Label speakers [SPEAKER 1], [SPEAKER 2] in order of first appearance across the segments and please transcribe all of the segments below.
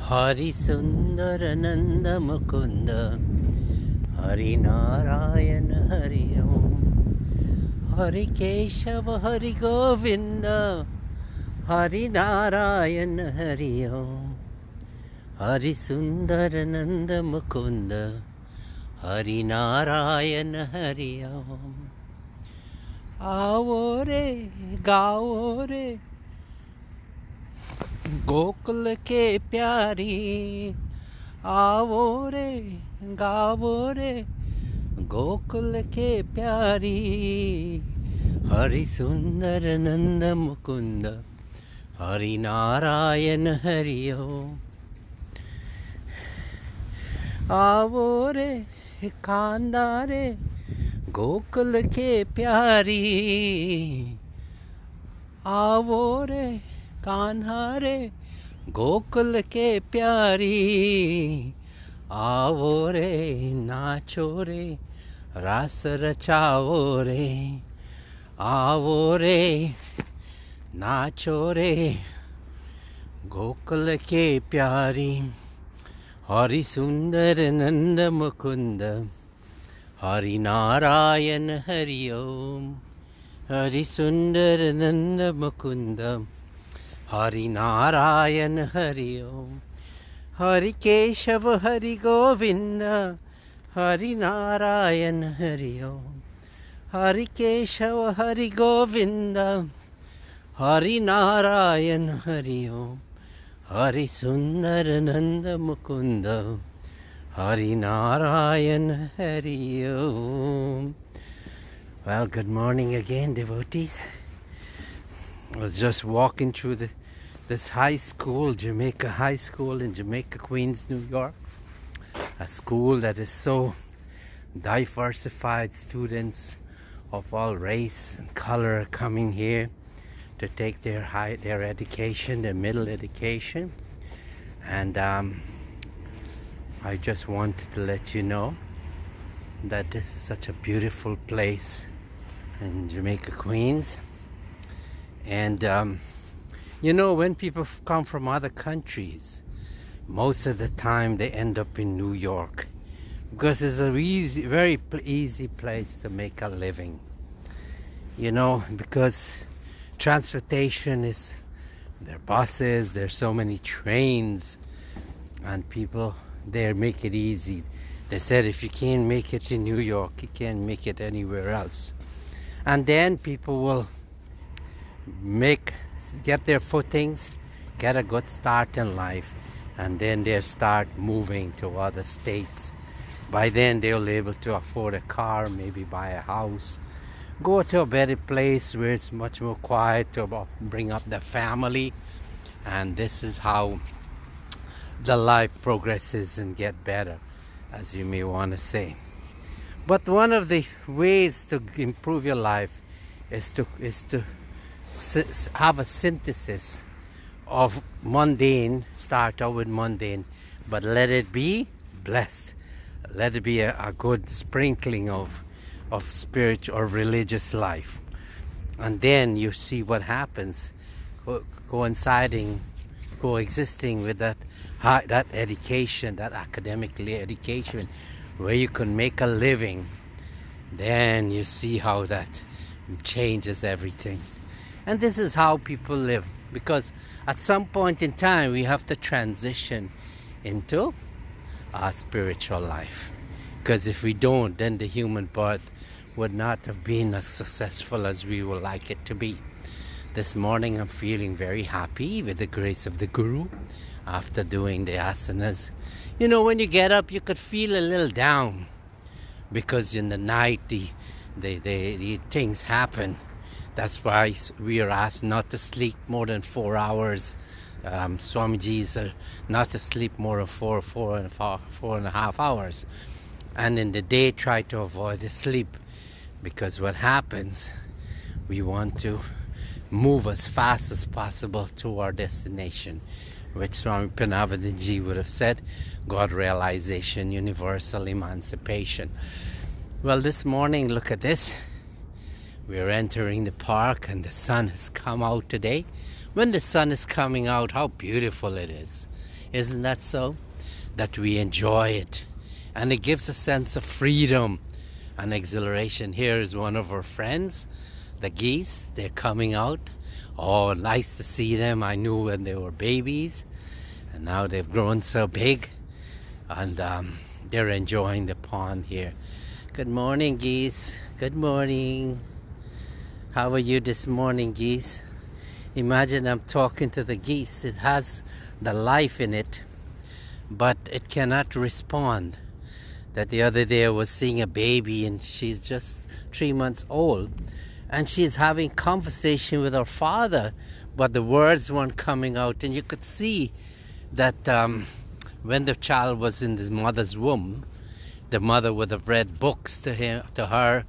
[SPEAKER 1] Hari Sundara Nanda Mukunda Hari Narayana Hari Om Hari Keshava Hari Govinda Hari Narayana Hari Om Hari Sundara Nanda Mukunda Hari Narayana Hari Om Aavo re, gaavo re, Gokul के प्यारी आवो रे गावो रे गोकुल के प्यारी हरि सुंदर नंद मुकुंद हरि नारायण हरि ओम आवो रे कांदा रे गोकुल के प्यारी आवो रे कान्हा रे गोकुल के प्यारी आवो रे नाचो रे रास रचाओ रे आवो रे नाचो रे गोकुल के प्यारी हरि सुंदर नंद मुकुंद हरि नारायण हरि ओम हरि सुंदर नंद मुकुंद हरि नारायण हरि ओम हरि केशव हरि गोविंद हरि नारायण हरि ओम हरि केशव हरि गोविंद हरि नारायण हरि ओम हरि सुंदर नंद मुकुंद हरि नारायण हरि ओम. Well, good morning again, devotees. I was just walking through this high school, Jamaica High School in Jamaica, Queens, New York. A school that is so diversified. Students of all race and color are coming here to take their education, their middle education. And I just wanted to let you know that this is such a beautiful place in Jamaica, Queens. And when people come from other countries, most of the time they end up in New York because it's a very easy place to make a living. Because transportation is, there are buses, there's so many trains, and people there make it easy. They said if you can't make it in New York, you can't make it anywhere else. And then people will get their footings, get a good start in life, and then they'll start moving to other states. By then they'll be able to afford a car, maybe buy a house, go to a better place where it's much more quiet to bring up their family. And this is how the life progresses and get better, as you may want to say. But one of the ways to improve your life is to have a synthesis of mundane. Start out with mundane, but let it be blessed. Let it be a good sprinkling of spiritual or religious life. And then you see what happens, coexisting with that education, that academic education, where you can make a living. Then you see how that changes everything. And this is how people live, because at some point in time we have to transition into our spiritual life. Because if we don't, then the human birth would not have been as successful as we would like it to be. This morning I'm feeling very happy with the grace of the Guru after doing the asanas. When you get up, you could feel a little down because in the night the things happen. That's why we are asked not to sleep more than 4 hours. Swamiji's are not to sleep more than four and a half hours. And in the day, try to avoid the sleep, because what happens, we want to move as fast as possible to our destination, which Swami Parameshananda would have said, God realization, universal emancipation. Well, this morning, look at this. We're entering the park and the sun has come out today. When the sun is coming out, how beautiful it is. Isn't that so? That we enjoy it. And it gives a sense of freedom and exhilaration. Here is one of our friends, the geese. They're coming out. Oh, nice to see them. I knew when they were babies. And now they've grown so big. And they're enjoying the pond here. Good morning, geese. Good morning. How are you this morning, geese? Imagine I'm talking to the geese. It has the life in it, but it cannot respond. That the other day I was seeing a baby, and she's just 3 months old, and she's having conversation with her father, but the words weren't coming out. And you could see that when the child was in his mother's womb, the mother would have read books to her.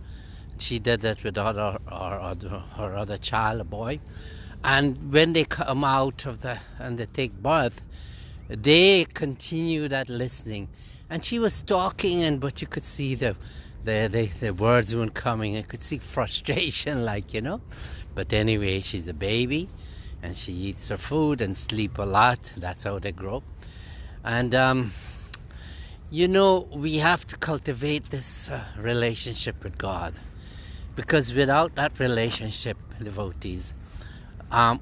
[SPEAKER 1] She did that with her other child, a boy. And when they come out of and they take birth, they continue that listening. And she was talking, but you could see the words weren't coming. I could see frustration, But anyway, she's a baby, and she eats her food and sleep a lot. That's how they grow. And we have to cultivate this relationship with God, because without that relationship, devotees,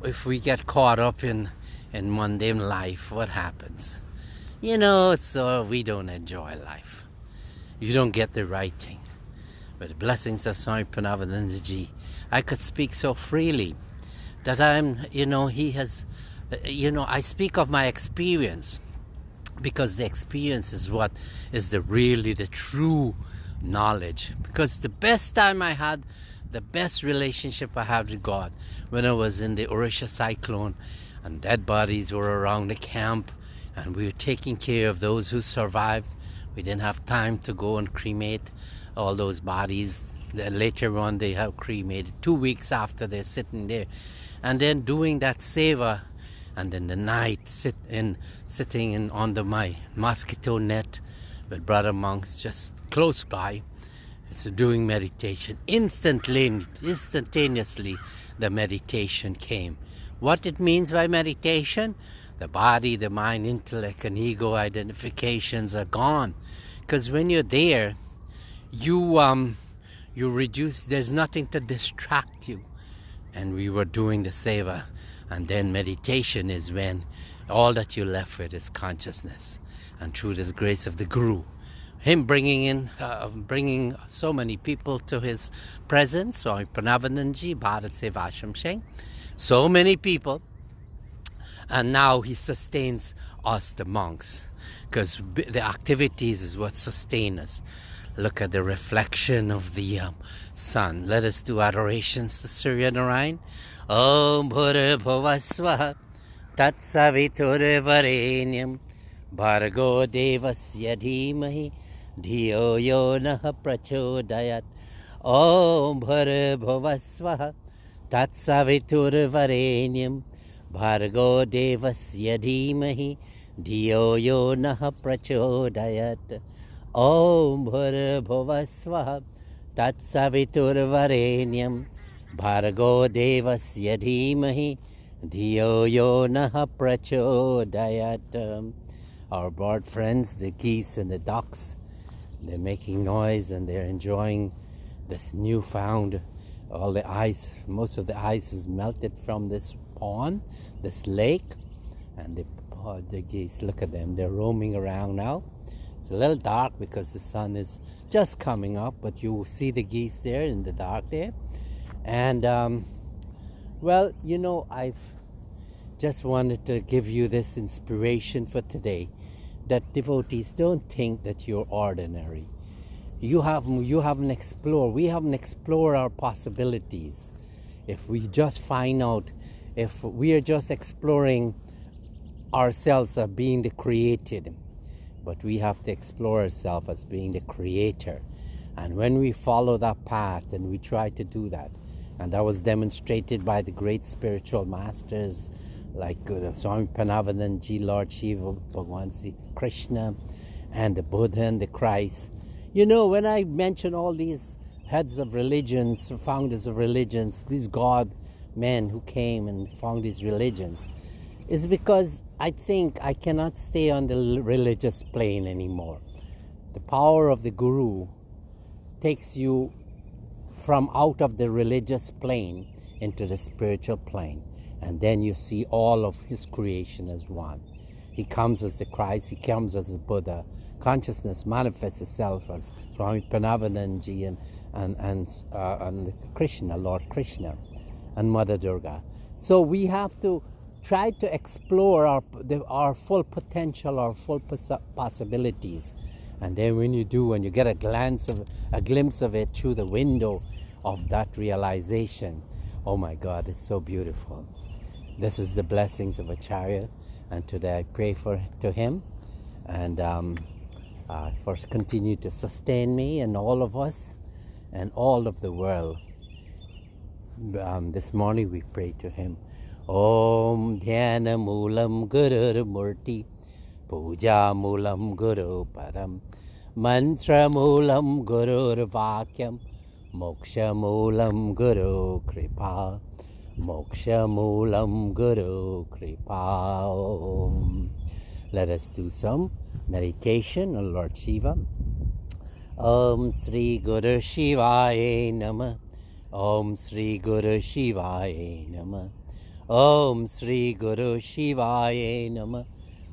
[SPEAKER 1] if we get caught up in mundane life, what happens? So we don't enjoy life. You don't get the right thing. With the blessings of Swami Parameshananda, I could speak so freely that I speak of my experience, because the experience is what is the true knowledge. Because the best time I had, the best relationship I had with God, when I was in the Orisha cyclone, and dead bodies were around the camp, and we were taking care of those who survived. We didn't have time to go and cremate all those bodies. Then later on, they have cremated 2 weeks after they're sitting there. And then doing that seva, and in the night sitting under my mosquito net with brother monks just close by. So doing meditation. Instantaneously, the meditation came. What it means by meditation? The body, the mind, intellect, and ego identifications are gone. Because when you're there, you reduce. There's nothing to distract you. And we were doing the seva, and then meditation is when all that you're left with is consciousness. And through this grace of the Guru, him bringing so many people to his presence, Swami Parameshananda, BHARAT SEVASHRAM, so many people, and now he sustains us, the monks, because the activities is what sustain us. Look at the reflection of the sun. Let us do adorations to Surya Narayan. Om Bhura Bhuvasvaha Tat Savitur Varenyam Bhargo Devasya Dhimahi Dhiyo Yo Naha Prachodayat. Om Bhura Bhuvasvaha Tat Savitur Varenyam Bhargo Devasya Dhimahi Dhiyo Yo Naha Prachodayat. Om Bhura Bhuvasvaha Tat Savitur Varenyam Bhargo Devasya Dhimahi Dhiyo Yo Naha Prachodayat. Our bird friends, the geese and the ducks, they're making noise and they're enjoying this newfound, all the ice, most of the ice is melted from this pond, this lake, and the geese, look at them, they're roaming around now. It's a little dark because the sun is just coming up, but you see the geese there in the dark there. And I've just wanted to give you this inspiration for today, that devotees, don't think that you're ordinary. You haven't explored. We haven't explored our possibilities. If we just find out, if we are just exploring ourselves as being the created, but we have to explore ourselves as being the creator. And when we follow that path, and we try to do that, and that was demonstrated by the great spiritual masters like Swami Parameshananda, Lord Shiva, Bhagwan Krishna, and the Buddha and the Christ. When I mention all these heads of religions, founders of religions, these God men who came and found these religions, is because I think I cannot stay on the religious plane anymore. The power of the Guru takes you from out of the religious plane into the spiritual plane, and then you see all of his creation as one. He comes as the Christ, he comes as the Buddha. Consciousness manifests itself as Swami Parameshananda and Krishna, Lord Krishna, and Mother Durga. So we have to try to explore our full potential, our full possibilities. And then when you do, when you get a glimpse of it through the window of that realization, oh my God, it's so beautiful. This is the blessings of Acharya, and today I pray to him, and first continue to sustain me and all of us and all of the world. This morning we pray to him. Om Dhyana Moolam Gurur Murti Puja Moolam Guru Param Mantra Moolam Gurur Vakyam Moksha Moolam Guru Kripa Moksha Moolam Guru Kripa. Om. Let us do some meditation on Lord Shiva. Om Sri Guru Shivaya Namah. Om Sri Guru Shivaya Namah. Om Sri Guru Shivaya Namah.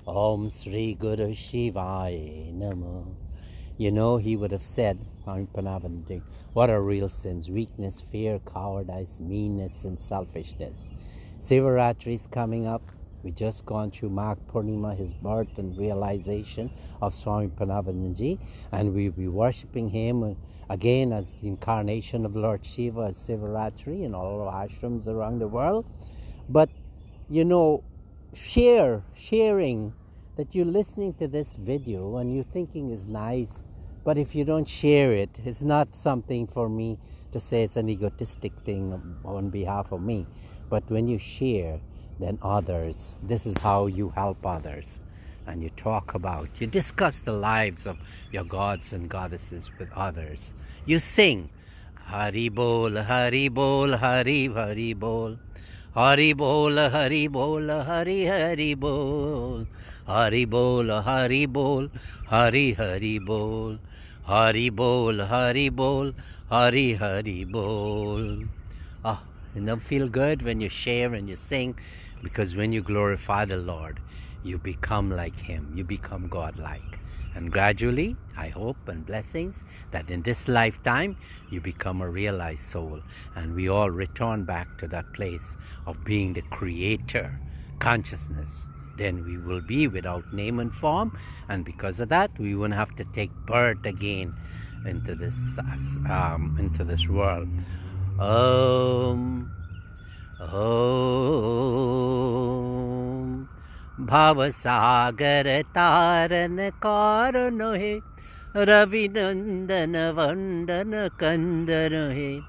[SPEAKER 1] Om Sri Guru Shivaya Namah. You know, he would have said, what are real sins? Weakness, fear, cowardice, meanness, and selfishness. Sivaratri is coming up. We just gone through Magh Purnima, his birth and realization of Swami Parameshananda, and we'll be worshipping him again as the incarnation of Lord Shiva as Sivaratri in all our ashrams around the world. But, you know, sharing that you're listening to this video and you're thinking is nice, but if you don't share it, it's not something for me to say it's an egotistic thing on behalf of me. But when you share, then others, this is how you help others. And you you discuss the lives of your gods and goddesses with others. You sing, Hari Bol, Hari Bol, Hari Hari Bol. Hari Bol, Hari Bol, Hari Hari Bol. Hari Bol, Hari Bol, Hari Hari Bol. Hari Bol, Hari Bol, Hari Hari Bol. Ah, you know, feel good when you share and you sing, because when you glorify the Lord, you become like him, you become God-like. And gradually, I hope and blessings that in this lifetime, you become a realized soul. And we all return back to that place of being the creator consciousness. Then we will be without name and form. And because of that, we won't have to take birth again into this world. Om Bhavasagar Taran Karano He Ravinandana Vandana Kandana He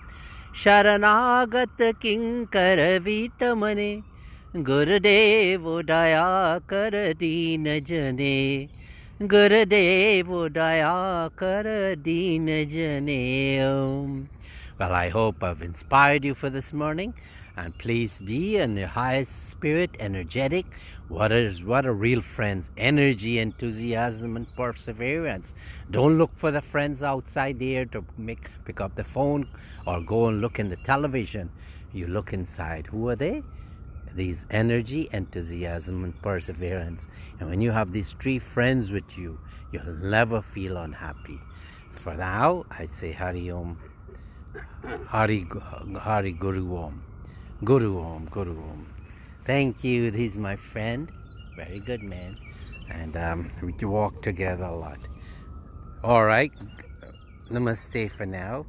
[SPEAKER 1] Sharanagat Kinkara Vitamane Gurudev Daya Kar Deen Jane Gurudev Daya Kar Deen Jane. Well, I hope I've inspired you for this morning. And please be in your highest spirit, energetic. What are real friends? Energy, enthusiasm, and perseverance. Don't look for the friends outside there to pick up the phone or go and look in the television. You look inside. Who are they? These energy, enthusiasm, and perseverance. And when you have these three friends with you, you'll never feel unhappy. For now, I say Hari Om. Hari Guru Om. Guru Om, Guru Om. Thank you. He's my friend. Very good man. And we walk together a lot. All right. Namaste for now.